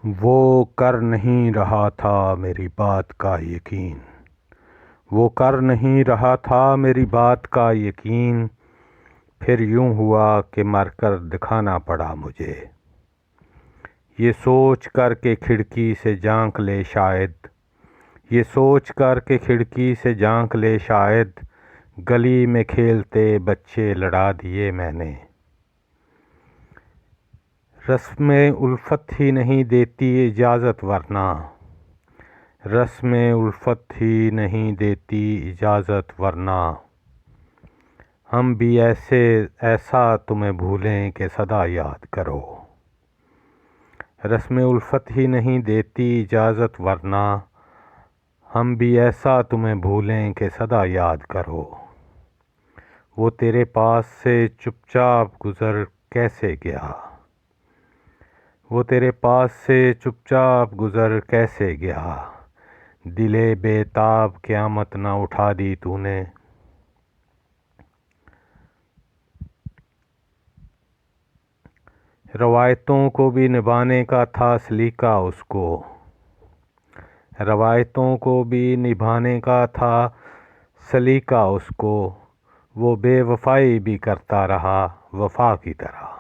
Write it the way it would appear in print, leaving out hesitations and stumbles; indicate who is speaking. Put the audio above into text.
Speaker 1: وہ کر نہیں رہا تھا میری بات کا یقین، وہ کر نہیں رہا تھا میری بات کا یقین، پھر یوں ہوا کہ مر کر دکھانا پڑا مجھے۔ یہ سوچ کر کہ کھڑکی سے جھانک لے شاید، یہ سوچ کر کہ کھڑکی سے جھانک لے شاید، گلی میں کھیلتے بچے لڑا دیے میں نے۔ رسم الفت ہی نہیں دیتی اجازت ورنہ، رسم الفت ہی نہیں دیتی اجازت ورنہ، ہم بھی ایسا تمہیں بھولیں کہ سدا یاد کرو۔ رسم الفت ہی نہیں دیتی اجازت ورنہ، ہم بھی ایسا تمہیں بھولیں کہ سدا یاد کرو۔ وہ تیرے پاس سے چپ چاپ گزر کیسے گیا، وہ تیرے پاس سے چپ چاپ گزر کیسے گیا، دل بے تاب قیامت نہ اٹھا دی تو نے۔ روایتوں کو بھی نبھانے کا تھا سلیقہ اس کو، روایتوں کو بھی نبھانے کا تھا سلیقہ اس کو، وہ بے وفائی بھی کرتا رہا وفا کی طرح۔